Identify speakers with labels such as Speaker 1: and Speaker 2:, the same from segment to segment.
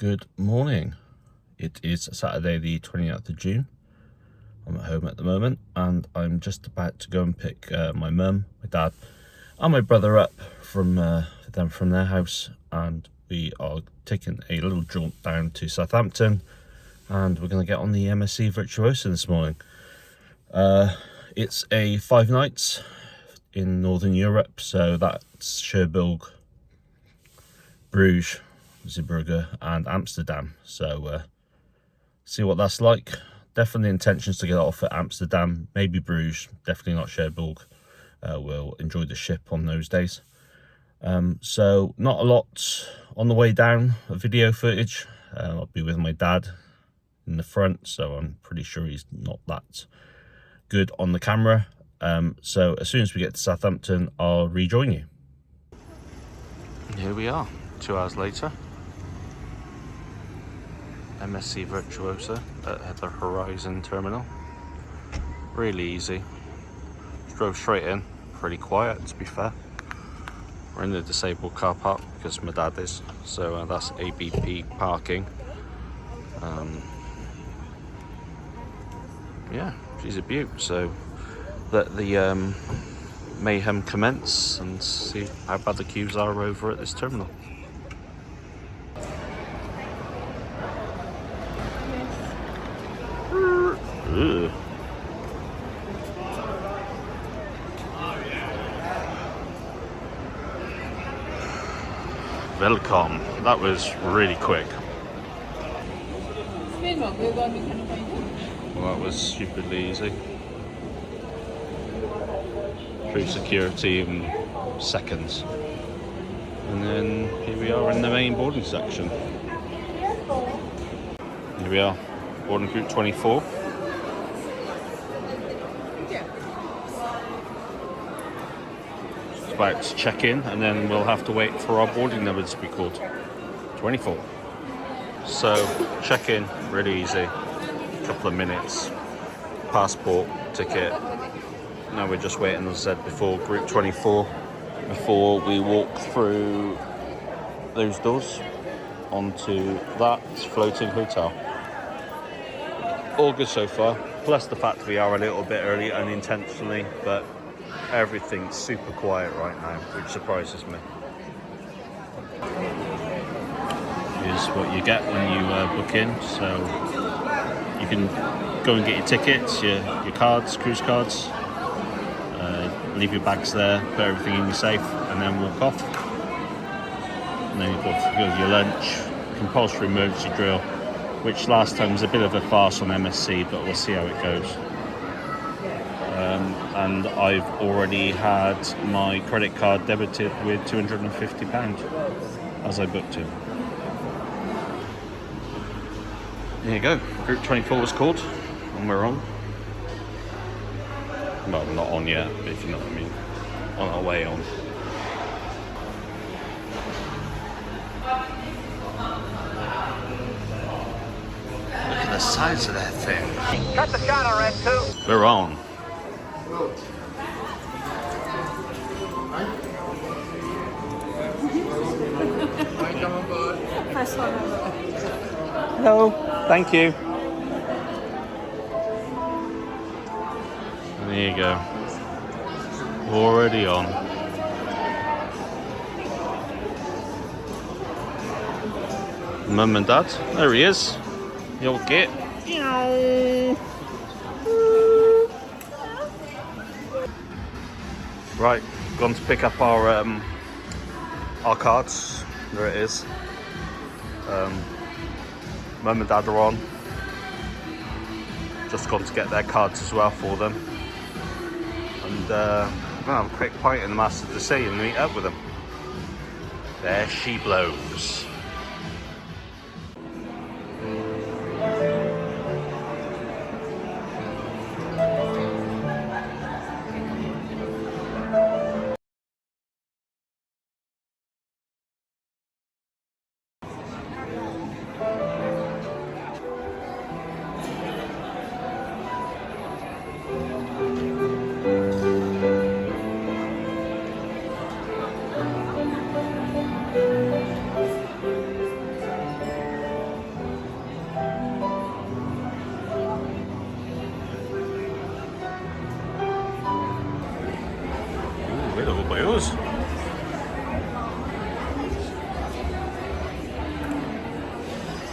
Speaker 1: Good morning. It is Saturday the 29th of June. I'm at home at the moment and I'm just about to go and pick my mum, my dad and my brother up from their house, and we are taking a little jaunt down to Southampton and we're going to get on the MSC Virtuosa this morning. It's a 5 nights in Northern Europe, so that's Cherbourg, Bruges, Zeebrugge and Amsterdam. So see what that's like. Definitely intentions to get off at Amsterdam, maybe Bruges, definitely not Cherbourg. We'll enjoy the ship on those days. So not a lot on the way down of video footage. I'll be with my dad in the front, so I'm pretty sure he's not that good on the camera. So as soon as we get to Southampton, I'll rejoin you. Here we are, 2 hours later. MSC Virtuosa at the Horizon terminal. Really easy. Just drove straight in, pretty quiet to be fair. We're in the disabled car park because my dad is, so that's ABP parking. Yeah, she's a beaut, so let the mayhem commence and see how bad the queues are over at this terminal. Ugh. Welcome. That was really quick. Well, that was stupidly easy. Through security in seconds. And then here we are in the main boarding section. Here we are, boarding group 24. Just about to check in and then we'll have to wait for our boarding number to be called. 24. So check in, really easy. Couple of minutes, passport, ticket. Now we're just waiting, as I said before, group 24 before we walk through those doors onto that floating hotel. All good so far, plus the fact we are a little bit early unintentionally, but everything's super quiet right now, which surprises me. Here's what you get when you book in. So you can go and get your tickets, your cards, cruise cards, leave your bags there, put everything in your safe, and then walk off. And then you've got to go with your lunch, compulsory emergency drill, which last time was a bit of a farce on MSC, but we'll see how it goes. And I've already had my credit card debited with £250 as I booked it. There you go, group 24 was called, and we're on. Well, not on yet, but if you know what I mean, on our way on. Look at the size of that thing.
Speaker 2: Cut the shot on red 2.
Speaker 1: We're on. Hello, thank you. And there you go. Already on. Mum and Dad, there he is. The old git. Right, gone to pick up our cards. There it is. Mum and Dad are on. Just gone to get their cards as well for them. And have a quick pint in the Master of the Sea and meet up with them. There she blows.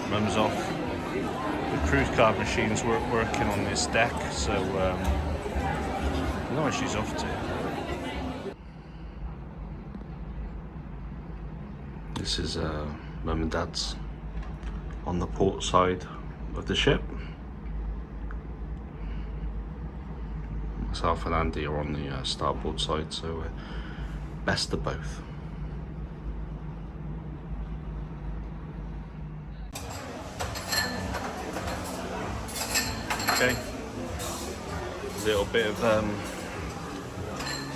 Speaker 1: Mum's off. The cruise card machines weren't working on this deck, so I don't know where she's off to. This is Mum and Dad's on the port side of the ship. Myself and Andy are on the starboard side, so best of both. Okay, a little bit of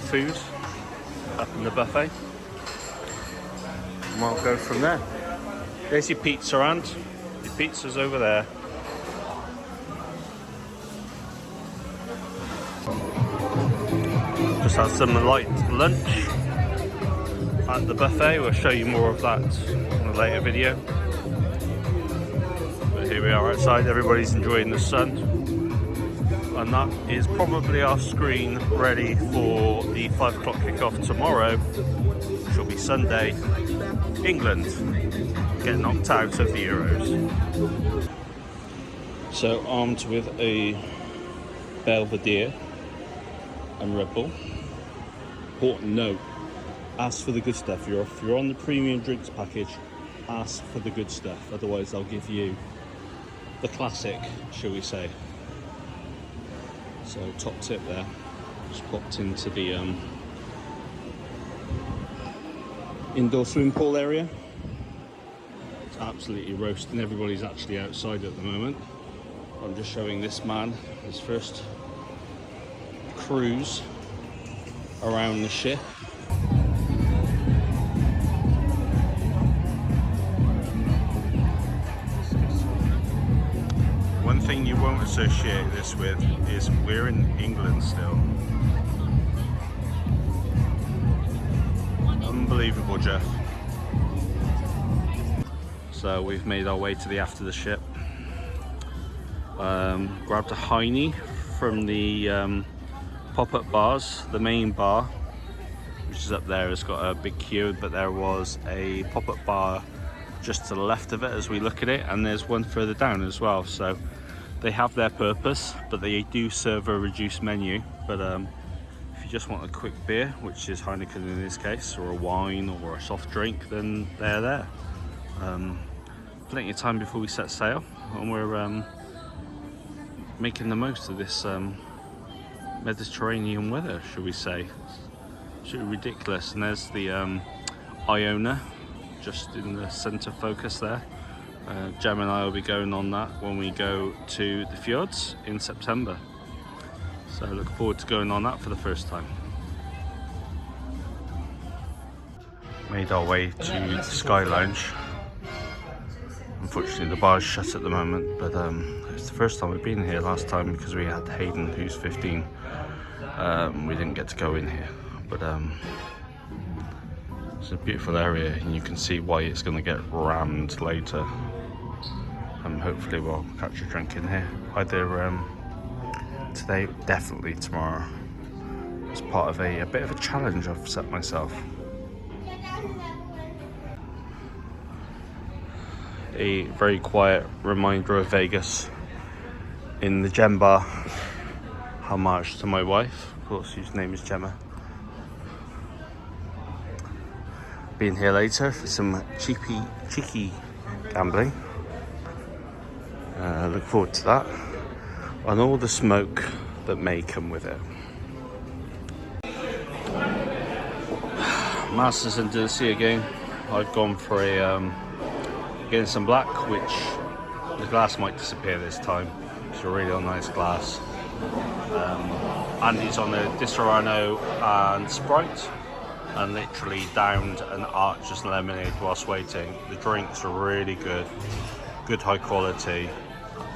Speaker 1: food up in the buffet, and we'll go from there. There's your pizza, and your pizza's over there. Just had some light lunch at the buffet. We'll show you more of that in a later video. But here we are outside, everybody's enjoying the sun. And that is probably our screen ready for the 5 o'clock kickoff tomorrow, which will be Sunday. England get knocked out of the Euros. So armed with a Belvedere and Red Bull. Important note, ask for the good stuff. If you're on the premium drinks package, ask for the good stuff. Otherwise they'll give you the classic, shall we say. So top tip there, just popped into the indoor swimming pool area. It's absolutely roasting, everybody's actually outside at the moment. I'm just showing this man his first cruise around the ship. One thing you won't associate this with is we're in England still. Unbelievable, Jeff. So we've made our way to the aft of the ship. Grabbed a Heine from the pop-up bars. The main bar, which is up there, has got a big queue, but there was a pop-up bar just to the left of it as we look at it, and there's one further down as well. So they have their purpose, but they do serve a reduced menu. But if you just want a quick beer, which is Heineken in this case, or a wine or a soft drink, then they're there. Plenty of time before we set sail, and we're making the most of this Mediterranean weather, should we say. It's ridiculous. And there's the Iona just in the center focus there. Jem and I will be going on that when we go to the fjords in September. So I look forward to going on that for the first time. Made our way to the Sky Lounge. Unfortunately the bar's shut at the moment, but it's the first time we've been here. Last time, because we had Hayden, who's 15, we didn't get to go in here. But it's a beautiful area, and you can see why it's going to get rammed later. Hopefully we'll catch a drink in here, either today, definitely tomorrow. It's part of a bit of a challenge I've set myself. A very quiet reminder of Vegas in the Gem Bar. Homage to my wife, of course, whose name is Gemma. Being here later for some cheeky gambling. Look forward to that, and all the smoke that may come with it. Masters into the sea again. I've gone for a getting some black, which the glass might disappear this time. It's a really nice glass. Andy's on a Disaronno and Sprite, and literally downed an Archer's lemonade whilst waiting. The drinks are really good high quality,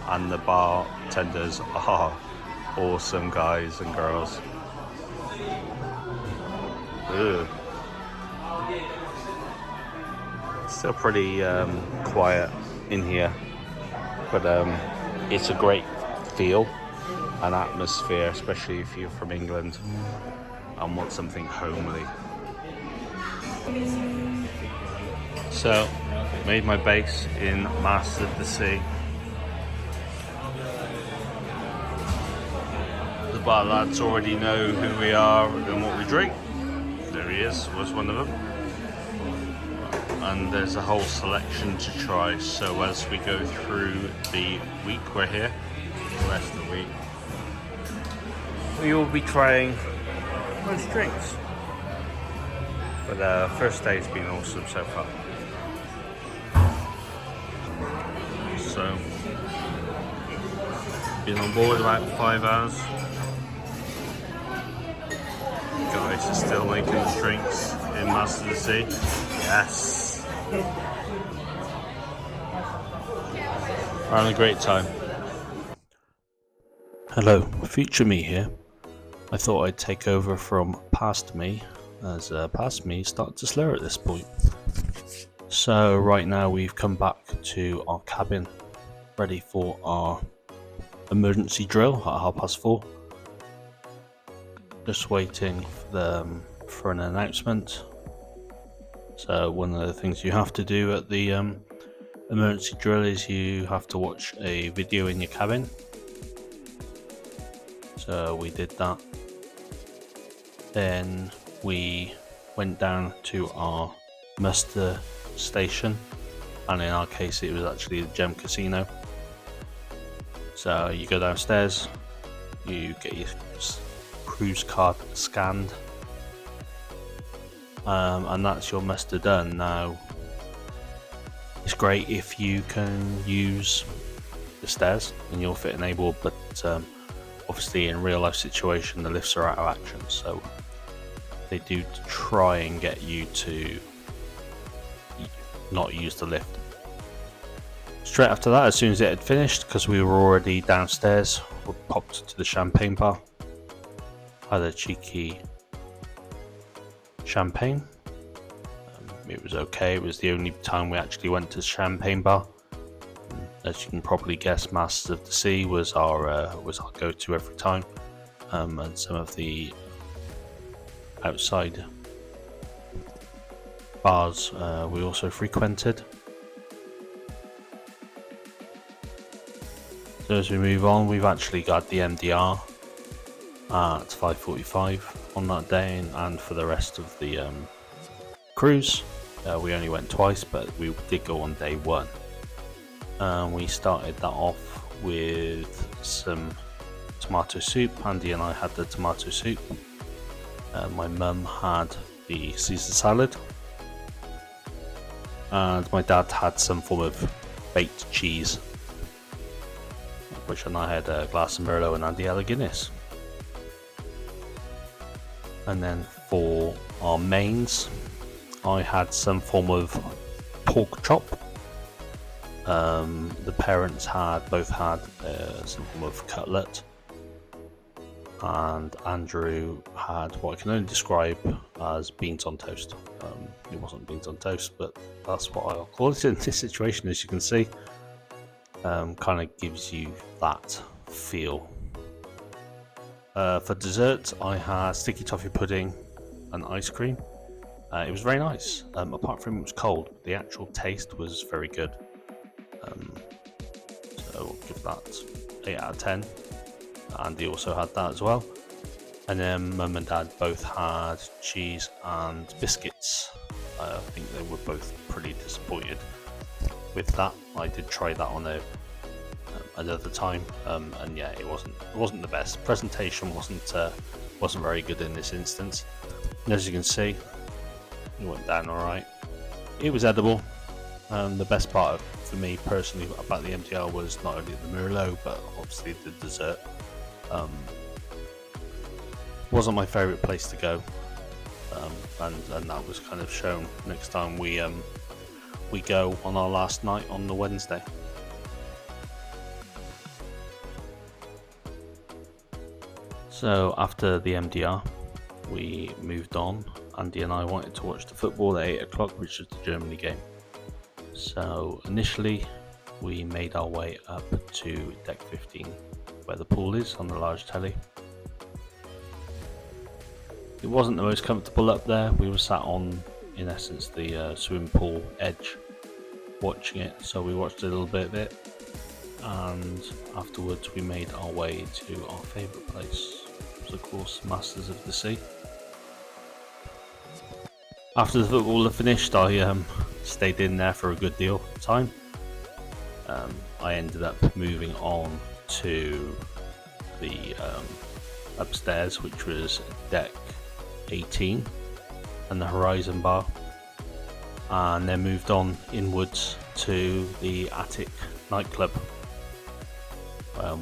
Speaker 1: and the bartenders are awesome guys and girls. Ugh. Still pretty quiet in here, but it's a great feel and atmosphere, especially if you're from England and want something homely. So made my base in Masters of the Sea. The bar lads already know who we are and what we drink. There he is, was one of them. And there's a whole selection to try, so as we go through the week we're here, the rest of the week, we will be trying most drinks. But first day's been awesome so far. So, been on board about 5 hours. Guys are still making the drinks in Masters of the Sea. Yes! We're having a great time. Hello, future me here. I thought I'd take over from past me, as past me started to slur at this point. So right now we've come back to our cabin, ready for our emergency drill at 4:30. Just waiting for an announcement. So one of the things you have to do at the emergency drill is you have to watch a video in your cabin. So we did that. Then we went down to our muster station, and in our case it was actually the Gem Casino. So you go downstairs, you get your cruise card scanned, and that's your muster done. Now it's great if you can use the stairs and you're fit and able, but obviously in real life situation the lifts are out of action, so they do try and get you to not use the lift. Straight after that, as soon as it had finished, because we were already downstairs, we popped to the champagne bar, had a cheeky champagne. It was okay. It was the only time we actually went to the champagne bar. As you can probably guess, Masters of the Sea was our go-to every time, and some of the outside bars we also frequented. So as we move on, we've actually got the MDR at 5:45 on that day, and for the rest of the cruise, we only went twice, but we did go on day one. We started that off with some tomato soup. Andy and I had the tomato soup. My mum had the Caesar salad, and my dad had some form of baked cheese, which and I had a glass of Merlot and Andy had a Guinness. And then for our mains, I had some form of pork chop. The parents both had some form of cutlet, and Andrew had what I can only describe as beans on toast. It wasn't beans on toast, but that's what I'll call it in this situation. As you can see, kind of gives you that feel. For dessert, I had sticky toffee pudding and ice cream. It was very nice. Apart from it was cold, the actual taste was very good. So I'll give that 8 out of 10. Andy also had that as well. And then Mum and Dad both had cheese and biscuits. I think they were both pretty disappointed with that. I did try that on another time, and yeah, it wasn't the best. Presentation wasn't very good in this instance. And as you can see, it went down all right. It was edible. The best part for me personally about the MTR was not only the Merlot, but obviously the dessert. Wasn't my favourite place to go, and that was kind of shown next time we go on our last night on the Wednesday. So after the MDR, we moved on. Andy and I wanted to watch the football at 8 o'clock, which was the Germany game. So initially, we made our way up to deck 15, where the pool is on the large telly. It wasn't the most comfortable up there. We were sat on, in essence, the swimming pool edge, watching it, so we watched a little bit of it, and afterwards we made our way to our favourite place, which was of course Masters of the Sea. After the football had finished, I stayed in there for a good deal of time. I ended up moving on to the upstairs, which was deck 18 and the horizon bar, and then moved on inwards to the attic nightclub,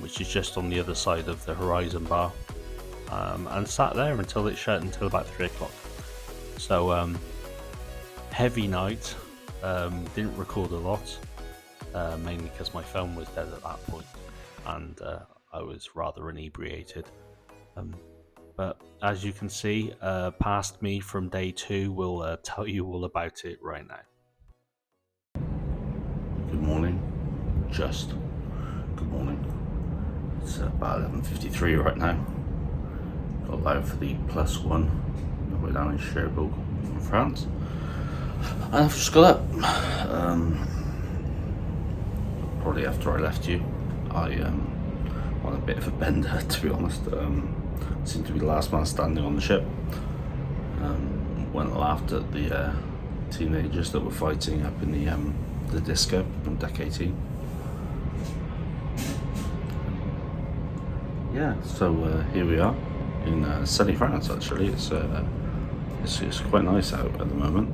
Speaker 1: which is just on the other side of the horizon bar, and sat there until it shut until about 3 o'clock. So heavy night. Didn't record a lot, mainly because my phone was dead at that point, and I was rather inebriated. But as you can see, past me from day 2 will tell you all about it right now. Good morning. Just good morning. It's about 11:53 right now. Got out for the +1. We're down in Cherbourg, in France. And I've just got up. Probably after I left you, I on a bit of a bender, to be honest. Seemed to be the last man standing on the ship. Went and laughed at the teenagers that were fighting up in the disco on deck 18. Yeah, so here we are in sunny France. Actually, it's quite nice out at the moment.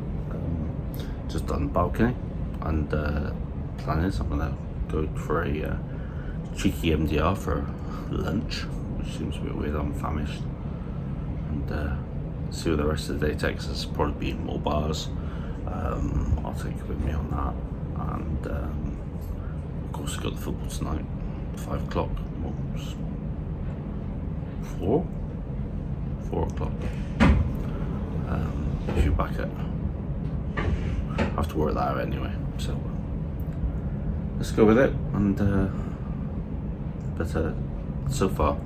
Speaker 1: Just done the balcony, and plan is I'm gonna go for a cheeky MDR for lunch, which seems a bit weird. I'm famished, and see what the rest of the day takes us. Probably be more bars. I'll take it with me on that, and of course we've got the football tonight, 5 o'clock. 4 o'clock. If you're back at, I have to work that out anyway. So let's go with it. And but so far,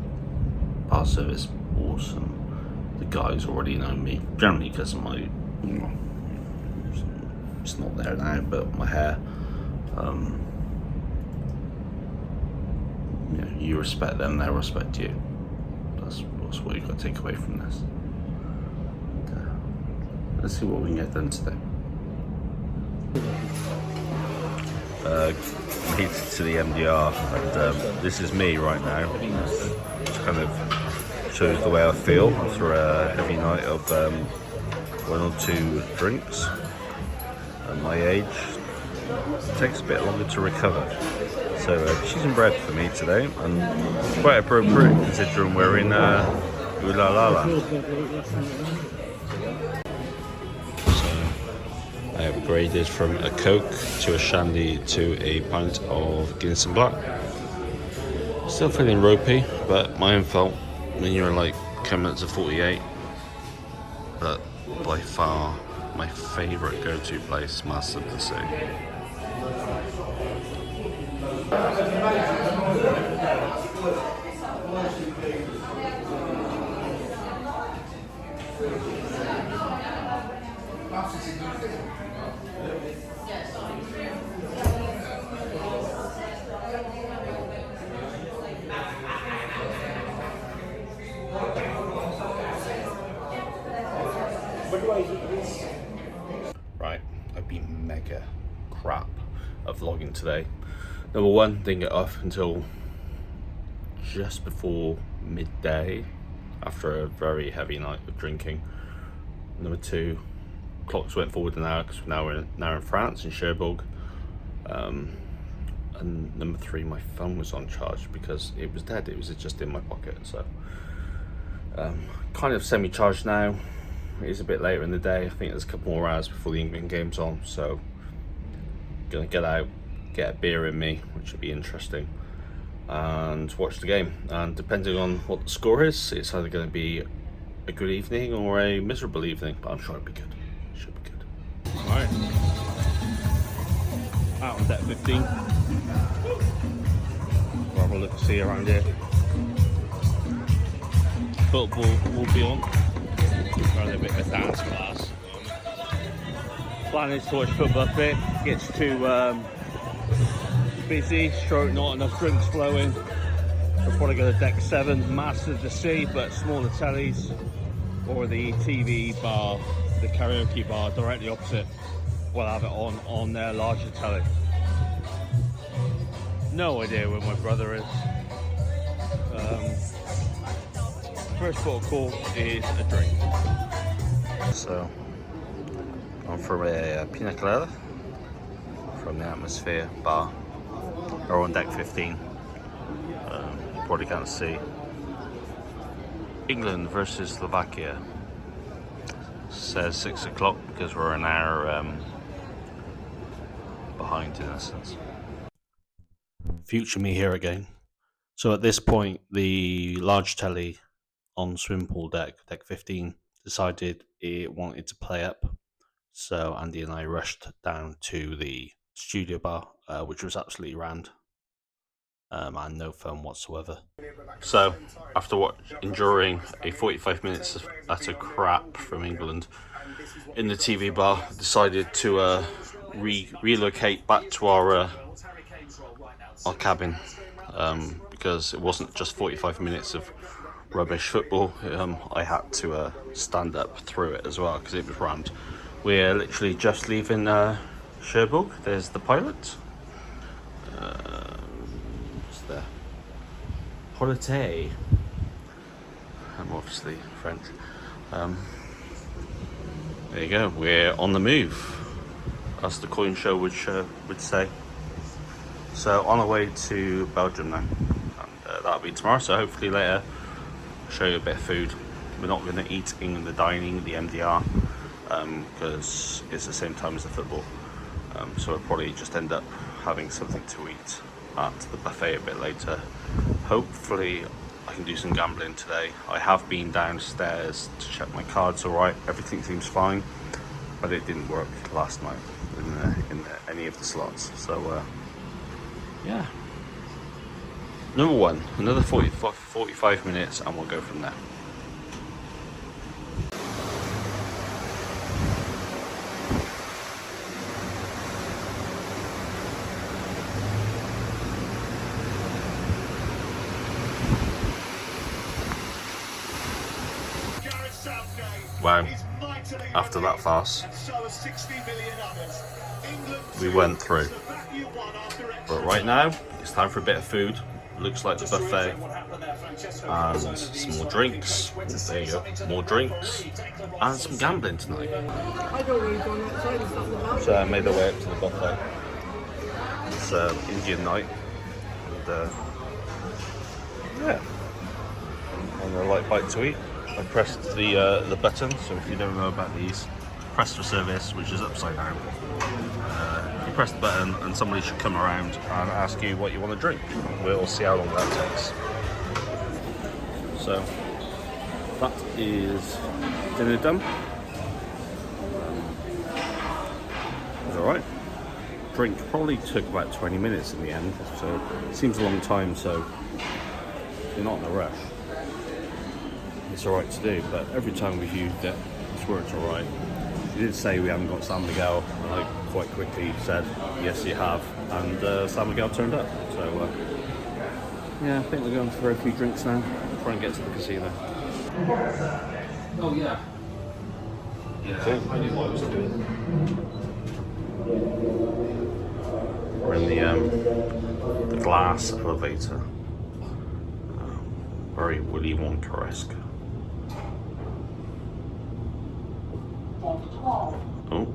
Speaker 1: bar service awesome. The guys already know me, generally because of my, it's not there now, but my hair. You respect them, they respect you. That's what you've got to take away from this. And, let's see what we can get done today. Made it to the MDR, and this is me right now. Just kind of shows the way I feel after a heavy night of 1 or 2 drinks. At my age, it takes a bit longer to recover. So cheese and bread for me today, and quite appropriate considering we're in Ooh La La La. I have upgraded from a Coke to a Shandy to a pint of Guinness and Black. Still feeling ropey, but my own fault when you're like coming to 48. But by far my favourite go-to place, Masters of the Sea. Right, I've been mega crap at vlogging today. Number 1, didn't get off until just before midday after a very heavy night of drinking. Number 2, clocks went forward an hour because we're now in France, in Cherbourg. And number 3, my phone was on charge because it was dead. It was just in my pocket. So kind of semi-charged now. It is a bit later in the day. I think there's a couple more hours before the England game's on. So gonna get out, get a beer in me, which would be interesting, and watch the game. And depending on what the score is, it's either going to be a good evening or a miserable evening, but I'm sure it'll be good. It should be good. Alright, out on deck 15. We'll have a look see around here. Football will be on. We're in a bit of a dance class. Plan is to watch football a bit. Gets too busy, stroke not enough drinks flowing. We'll probably go to deck 7, master to see, but smaller tellies, or the TV bar, the karaoke bar directly opposite. We'll have it on their larger telly. No idea where my brother is. First port of call is a drink. So, I'm for a pina colada from the Atmosphere bar. We're on deck 15. You probably can't see. England versus Slovakia. Says 6 o'clock because we're an hour behind in essence. Future me here again. So at this point, the large telly on swimming pool deck 15, decided it wanted to play up. So Andy and I rushed down to the studio bar, which was absolutely rammed, and no phone whatsoever. So after enduring a 45 minutes of utter crap from England in the TV bar, decided to relocate back to our cabin, because it wasn't just 45 minutes of rubbish football. I had to stand up through it as well because it was rammed. We're literally just leaving Cherbourg. There's the pilot. What's there? Polité. I'm obviously French. There you go. We're on the move, as the coin show would say. So on our way to Belgium now, and that'll be tomorrow. So hopefully later, show you a bit of food. We're not going to eat in the dining, the MDR, because it's the same time as the football. So we'll probably just end up having something to eat at the buffet a bit later. Hopefully I can do some gambling today. I have been downstairs to check my cards alright. Everything seems fine, but it didn't work last night in any of the slots. So yeah. Number one, another 45 minutes and we'll go from there. Wow, after that farce, we went through. But right now, it's time for a bit of food. Looks like the buffet. And some more drinks. There you go, more drinks. And some gambling tonight. So I made our way up to the buffet. It's Indian night. And yeah, and a light bite to eat. I pressed the button, so if you don't know about these, press for service, which is upside down. You press the button and somebody should come around and ask you what you want to drink. We'll see how long that takes. So that is dinner done. It's alright. Drink probably took about 20 minutes in the end, so it seems a long time, so you're not in a rush. It's alright to do, but every time we've used it, it's worked alright. You did say we haven't got San Miguel, and I quite quickly said, yes you have, and San Miguel turned up. So yeah, I think we're going for a few drinks now, try and get to the casino. Oh yeah. We're in the glass elevator. Very Willy Wonka-esque. Oh.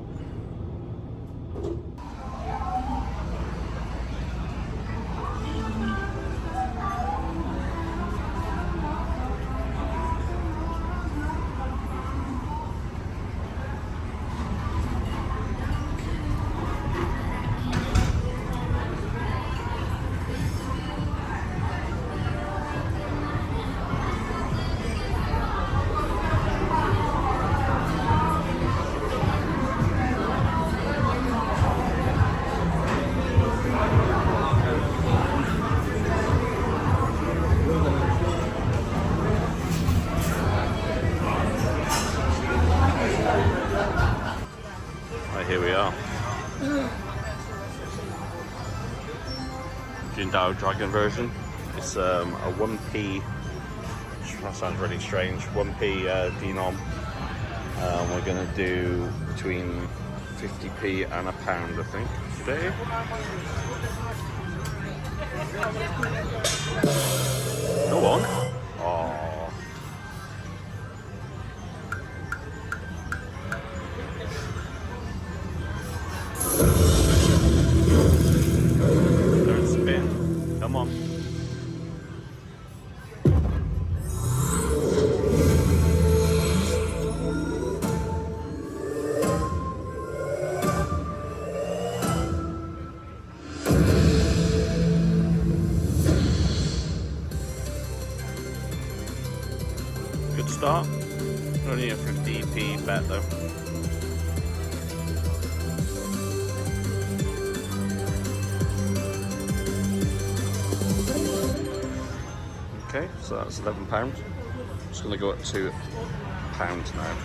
Speaker 1: Jindao Dragon version. It's a 1p, that sounds really strange, 1p denom. We're going to do between 50p and a pound, I think, today. Go on. Oh. Don't spin. Come on. Good start. Only a 50p bet though. Okay, so that's £11. I'm just going to go up to £1 now.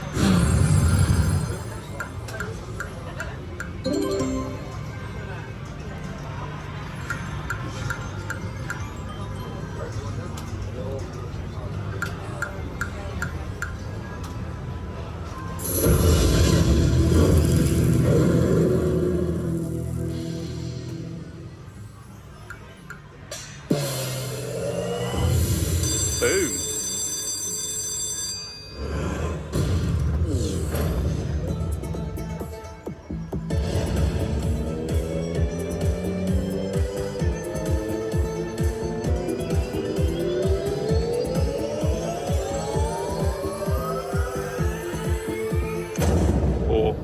Speaker 1: Boom. Or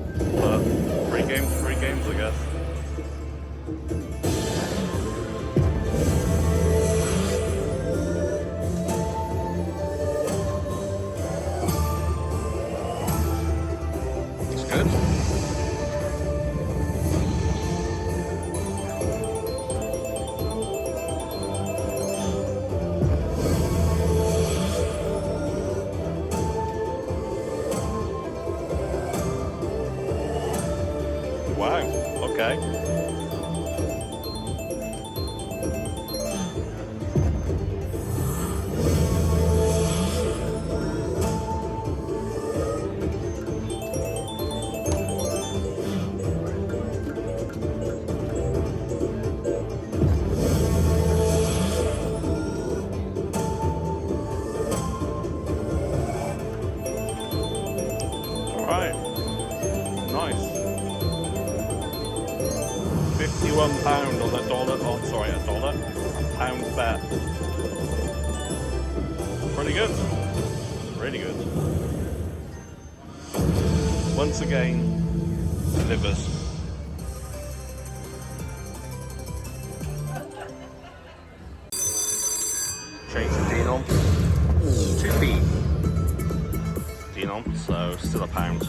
Speaker 1: free games, I guess. Wow, okay. All right, nice. £51 on a dollar, oh sorry, a dollar, £1 bet. Pretty good, really good. Once again, delivers. Change the denom, 2p denom, so still £1.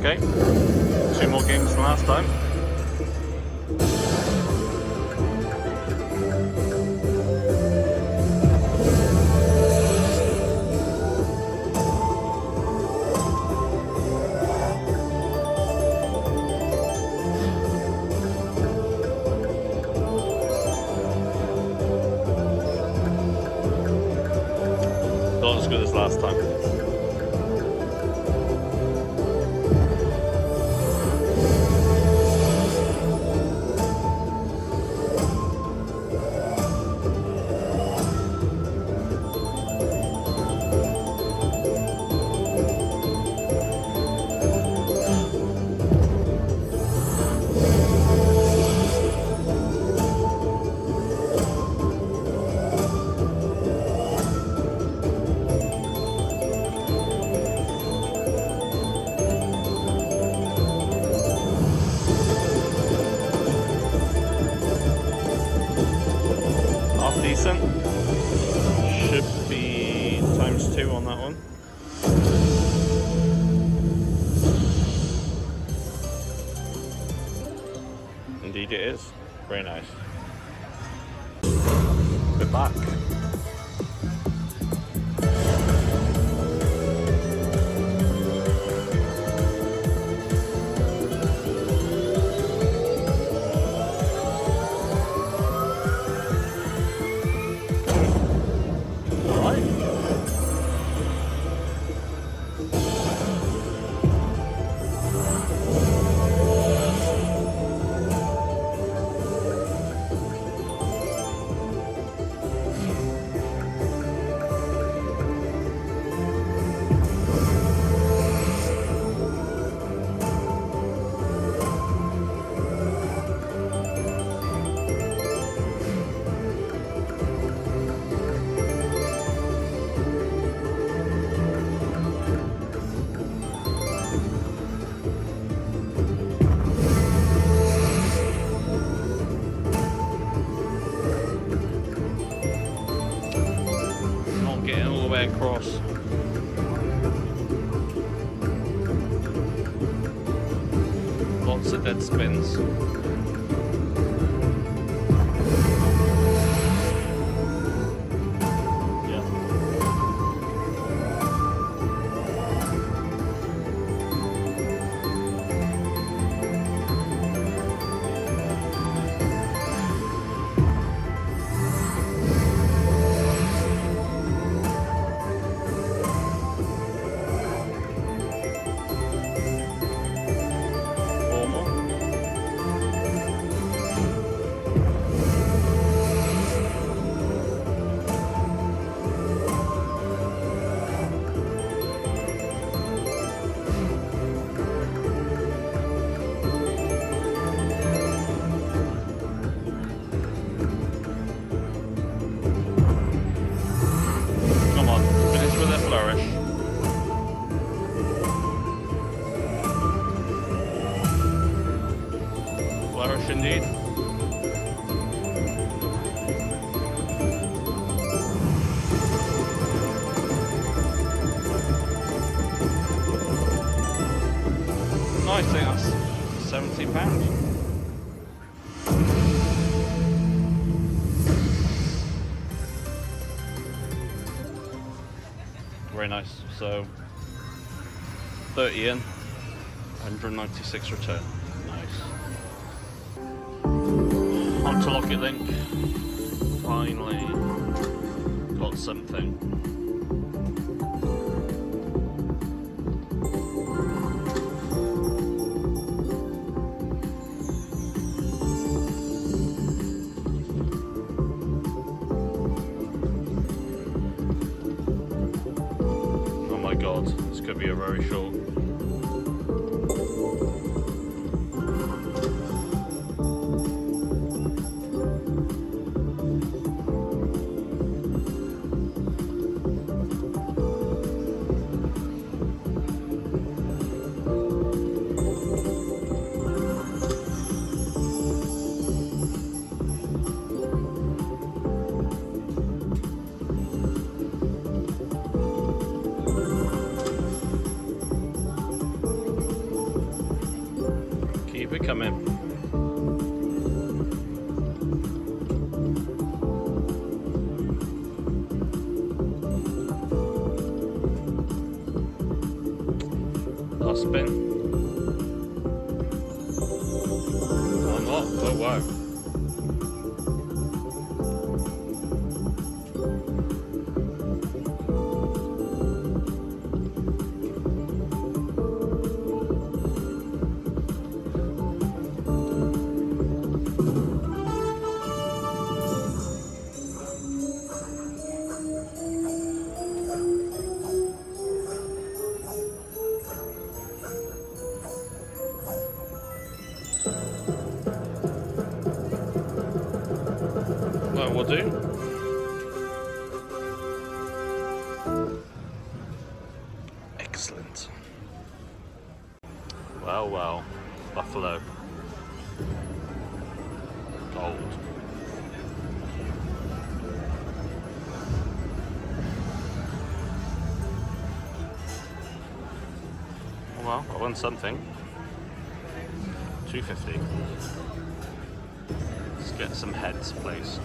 Speaker 1: Okay, 2 more games from last time. Not as good as last time. Decent. Should be ×2 on that one. Indeed it is. Very nice. We're back. Not getting all the way across. Lots of dead spins. Indeed. Nice thing, that's £70. Very nice. So 30 in, 196 return. Nice. On to Locket Link. Finally got something. Oh my god, this could be a very short. Keep it coming. Last spin. One more. Oh wow. That will do. Excellent. Well, well, Buffalo. Gold. Well, I won something. 250. Let's get some heads, please.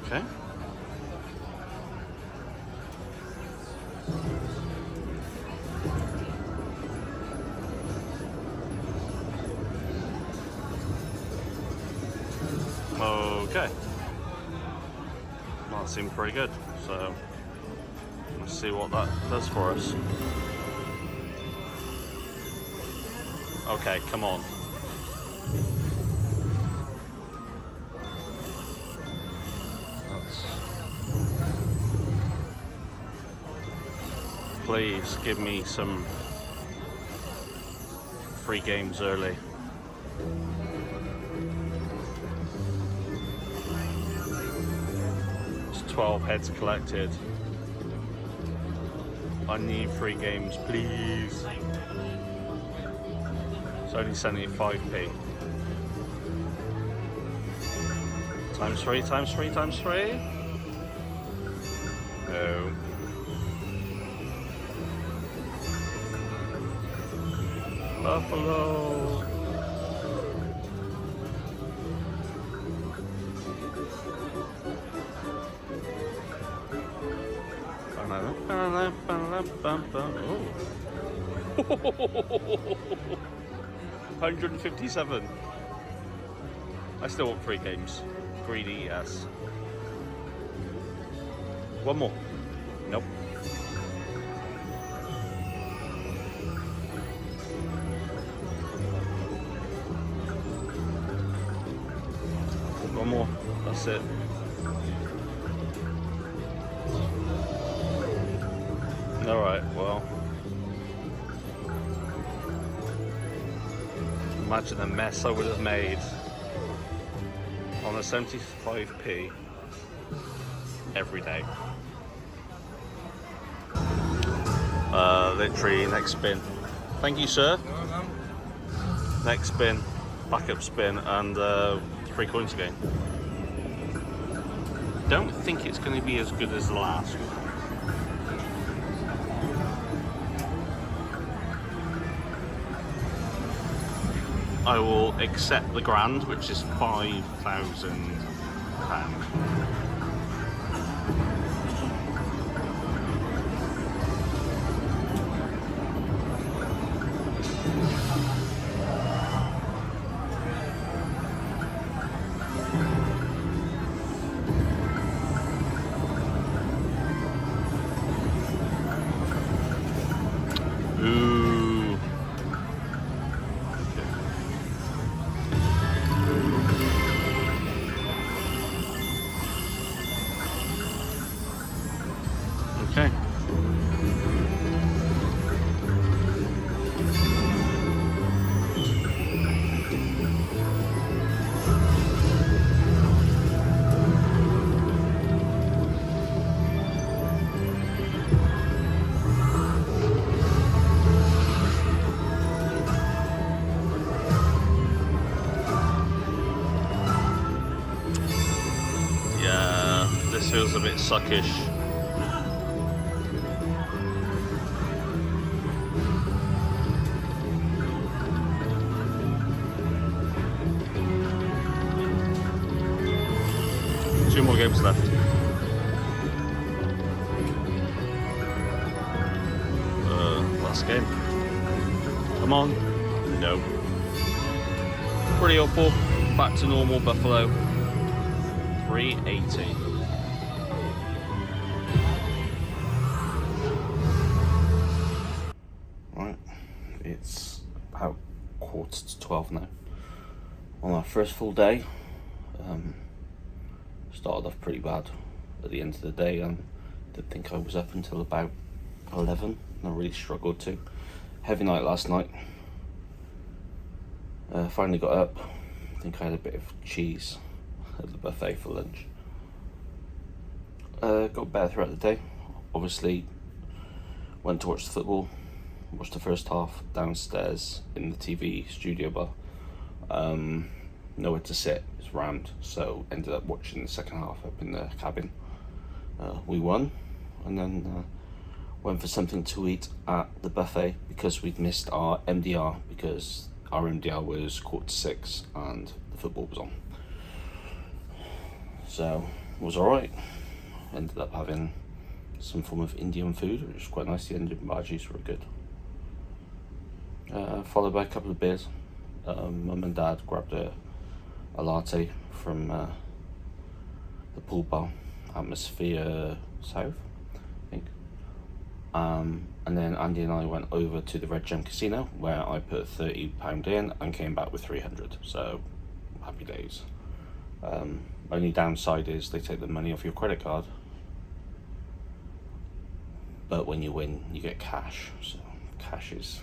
Speaker 1: Okay. Okay. Well, that seemed pretty good. So let's see what that does for us. Okay, come on. Please give me some free games early. It's 12 heads collected. I need free games, please. It's only 75p. Times three, times three, times three. No. Buffalo. Oh. 157. I still want free games. Greedy, yes. One more. Nope. One more. That's it. Alright, well. Imagine the mess I would have made on a 75p every day. Literally, next spin. Thank you, sir. Next spin, backup spin, and 3 coins again. Don't think it's going to be as good as the last one. I will accept the grand, which is £5,000. Ooh. Okay. Yeah, this feels a bit suckish. Two more games left. Last game. Come on. No. Pretty awful. Back to normal, Buffalo. 380. Right. It's about 11:45 now. On our first full day. Started off pretty bad at the end of the day, and didn't think I was up until about 11. I really struggled to. Heavy night last night. Finally got up. I think I had a bit of cheese at the buffet for lunch. Got better throughout the day. Obviously, went to watch the football. Watched the first half downstairs in the TV studio bar. Nowhere to sit, it's rammed, so ended up watching the second half up in the cabin. We won, and then went for something to eat at the buffet because we'd missed our MDR, because our MDR was 6:15 and the football was on. So it was alright. Ended up having some form of Indian food, which was quite nice. The Indian bhajis were good. Followed by a couple of beers. Mum and Dad grabbed a latte from the pool bar, Atmosphere South, I think. And then Andy and I went over to the Red Gem Casino, where I put £30 in and came back with 300. So happy days. Only downside is they take the money off your credit card. but when you win, you get cash. So cash is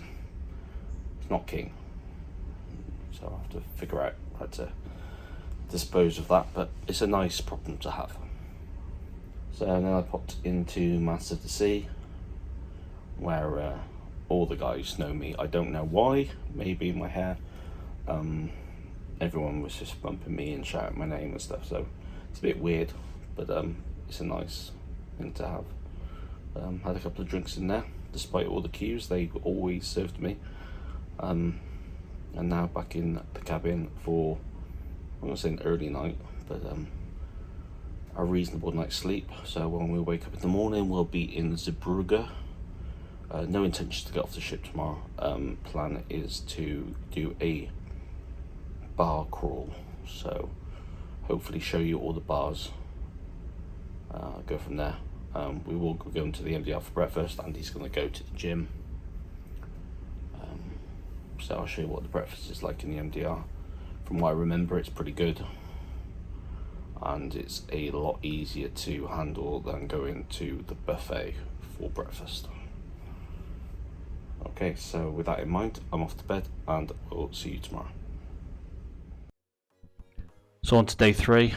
Speaker 1: it's not king. So I have to figure out how to dispose of that, but it's a nice problem to have. So then I popped into Master of the Sea, where all the guys know me. I don't know why, maybe my hair. Everyone was just bumping me and shouting my name and stuff, so it's a bit weird, but it's a nice thing to have. Had a couple of drinks in there, despite all the queues, they always served me. And now back in the cabin for, I'm not saying early night, but a reasonable night's sleep. So when we wake up in the morning, we'll be in Zeebrugge. No intention to get off the ship tomorrow. Plan is to do a bar crawl, so hopefully show you all the bars. Go from there. We will go into the MDR for breakfast, and he's going to go to the gym. So I'll show you what the breakfast is like in the MDR. From what I remember, it's pretty good, and it's a lot easier to handle than going to the buffet for breakfast. Okay, so with that in mind, I'm off to bed, and we'll see you tomorrow. So on to day 3,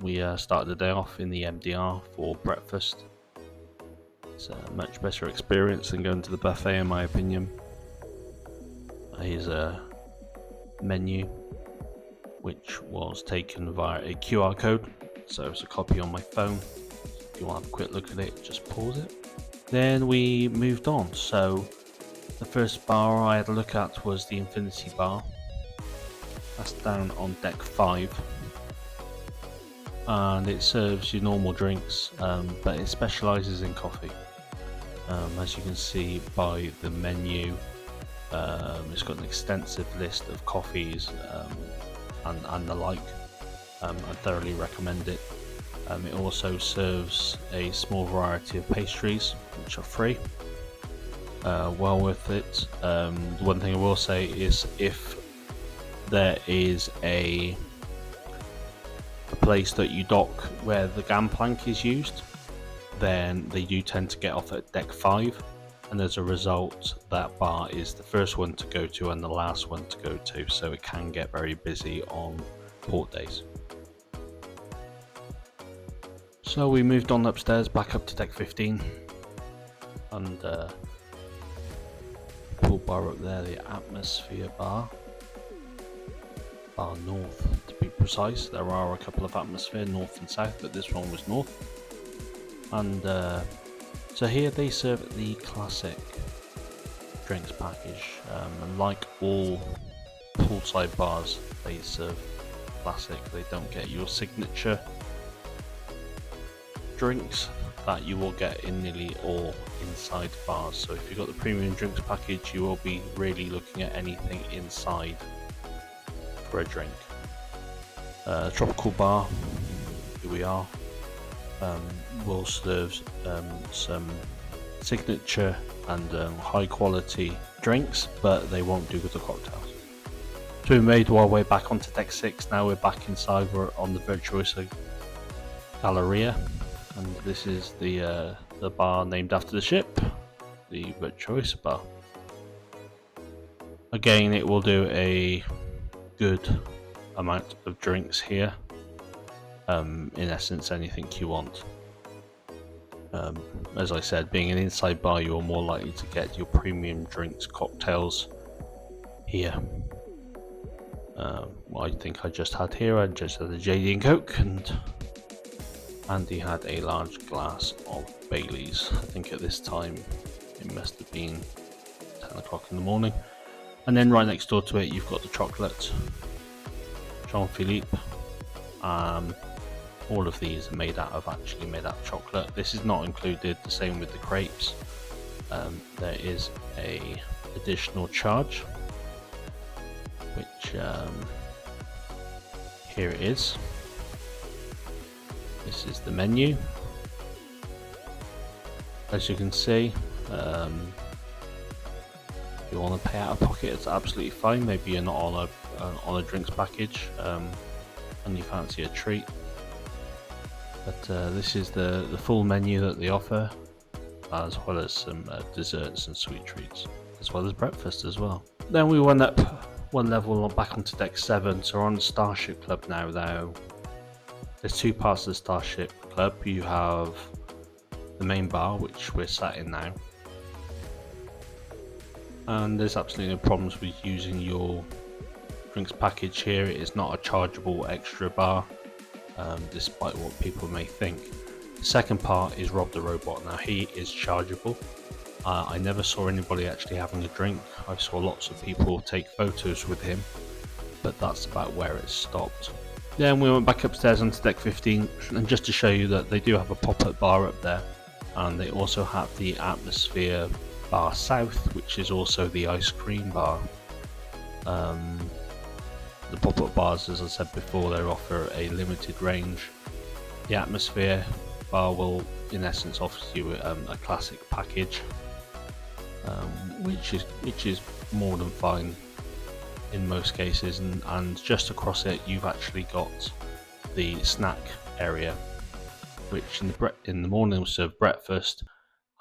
Speaker 1: we started the day off in the MDR for breakfast. It's a much better experience than going to the buffet, in my opinion. Here's a menu which was taken via a QR code, so it's a copy on my phone. If you want to have a quick look at it, just pause it. Then we moved on. So the first bar I had a look at was the Infinity Bar. That's down on deck 5, and it serves your normal drinks, but it specialises in coffee. As you can see by the menu, it's got an extensive list of coffees and the like. I thoroughly recommend it. It also serves a small variety of pastries, which are free. Well worth it. The one thing I will say is, if there is a place that you dock where the gangplank is used, then they do tend to get off at deck 5, and as a result that bar is the first one to go to and the last one to go to, so it can get very busy on port days. So we moved on upstairs back up to deck 15, and pool bar up there, the Atmosphere Bar North to be precise. There are a couple of Atmosphere North and South, but this one was North. And so here they serve the classic drinks package, and like all poolside bars, they serve classic. They don't get your signature drinks that you will get in nearly all inside bars. So if you've got the premium drinks package, you will be really looking at anything inside for a drink. Tropical Bar, here we are, will serve some signature and high quality drinks, but they won't do with the cocktails. So we made our way back onto deck 6. Now we're back inside. We're on the Virtuosa Galleria, and this is the bar named after the ship, the Virtuosa Bar. Again, it will do a good amount of drinks here. In essence, anything you want. As I said, being an inside bar, you're more likely to get your premium drinks, cocktails here. I think I just had here, I just had a JD and Coke, and Andy had a large glass of Bailey's. I think at this time it must have been 10 o'clock in the morning. And then right next door to it, you've got the chocolate Jean-Philippe. All of these are actually made out of chocolate. This is not included. The same with the crepes. There is a additional charge, which here it is. This is the menu. As you can see, if you want to pay out of pocket, it's absolutely fine. Maybe you're not on a drinks package and you fancy a treat. But this is the full menu that they offer. as well as some desserts and sweet treats, as well as breakfast as well. Then we went up one level back onto deck 7, so we're on the Starship Club now though. There's two parts of the Starship Club. You have the main bar, which we're sat in now, and there's absolutely no problems with using your drinks package here. It is not a chargeable extra bar, despite what people may think. The second part is Rob the Robot. Now he is chargeable. I never saw anybody actually having a drink. I saw lots of people take photos with him, but that's about where it stopped. Then we went back upstairs onto deck 15, and just to show you that they do have a pop-up bar up there, and they also have the Atmosphere Bar South, which is also the ice cream bar. The pop-up bars, as I said before, they offer a limited range. The Atmosphere bar will in essence offer you a classic package, which is more than fine in most cases, and just across it you've actually got the snack area, which in the morning will serve breakfast,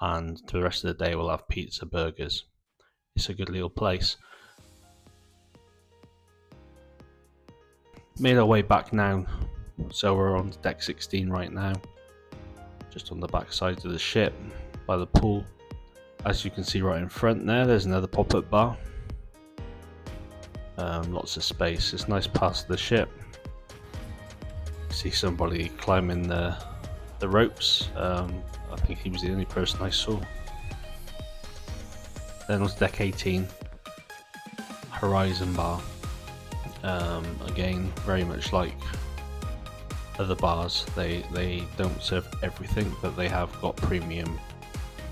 Speaker 1: and for the rest of the day we'll have pizza, burgers. It's a good little place. Made our way back now, so we're on deck 16 right now, just on the back side of the ship by the pool. As you can see right in front there's another pop-up bar. Lots of space. It's nice past the ship. See somebody climbing the ropes. I think he was the only person I saw. Then was deck 18, Horizon Bar. Again, very much like other bars, they don't serve everything, but they have got premium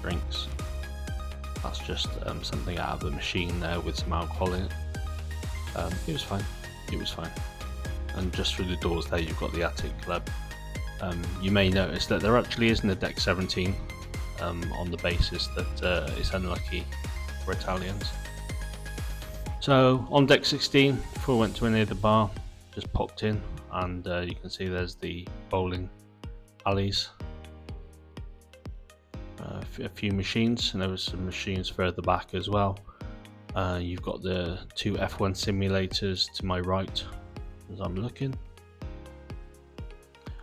Speaker 1: drinks. That's just something out of the machine there with some alcohol in it. It was fine. And just through the doors there you've got the Attic Club. You may notice that there actually isn't a deck 17, on the basis that it's unlucky for Italians. So on deck 16, before we went to any of the bar, just popped in, and you can see there's the bowling alleys. A few machines, and there was some machines further back as well. You've got the two F1 simulators to my right as I'm looking,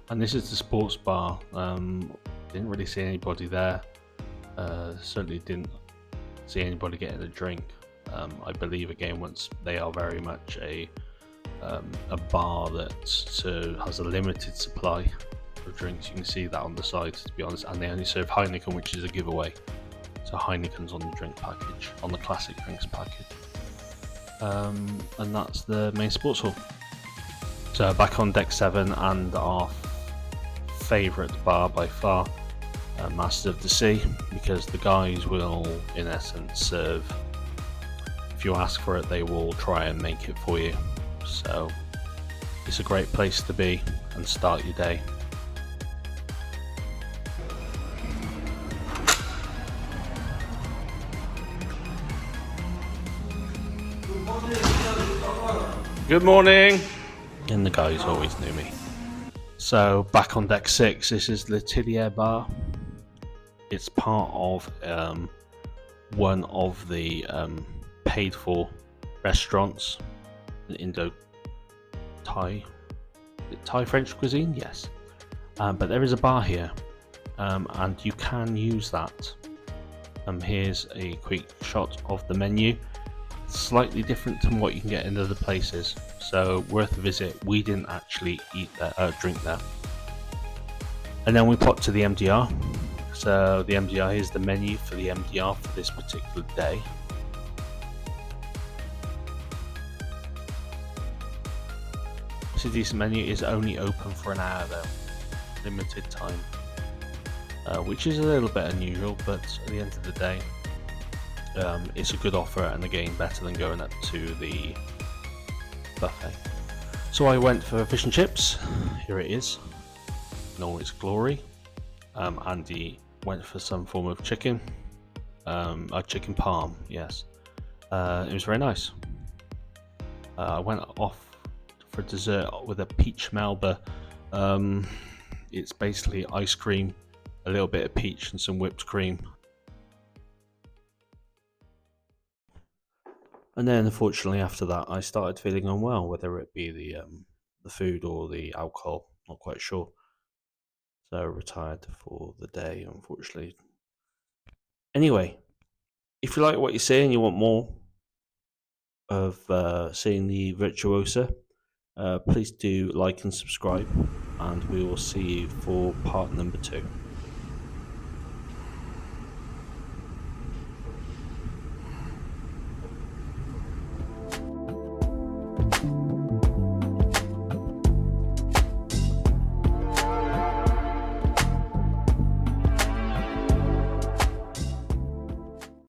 Speaker 1: and this is the sports bar. Didn't really see anybody there. Certainly didn't see anybody getting a drink. I believe again, once they are very much a bar that has a limited supply of drinks. You can see that on the side, to be honest, and they only serve Heineken, which is a giveaway. So Heineken's on the drink package, on the classic drinks package, and that's the main sports hall. So back on deck 7, and our favourite bar by far, Masters of the Sea, because the guys will in essence serve. If you ask for it, they will try and make it for you. So it's a great place to be and start your day. Good morning. And the guys always knew me. So back on deck 6, this is the L'Atelier Bar. It's part of one of the paid for restaurants, the Thai French cuisine, yes. But there is a bar here, and you can use that. Here's a quick shot of the menu. Slightly different from what you can get in other places, so worth a visit. We didn't actually eat there, drink there. And then we popped to the MDR. So the MDR, here's the menu for the MDR for this particular day. It's a decent menu. Is only open for an hour though, limited time, which is a little bit unusual, but at the end of the day, it's a good offer, and again better than going up to the buffet. So I went for fish and chips. Here it is in all its glory. Andy went for some form of chicken, a chicken parm, yes. It was very nice. I went off for dessert with a peach melba. It's basically ice cream, a little bit of peach and some whipped cream, And then, unfortunately, after that, I started feeling unwell, whether it be the food or the alcohol, not quite sure. So I retired for the day, unfortunately. Anyway, if you like what you see and you want more of seeing the Virtuosa, please do like and subscribe, and we will see you for part number 2.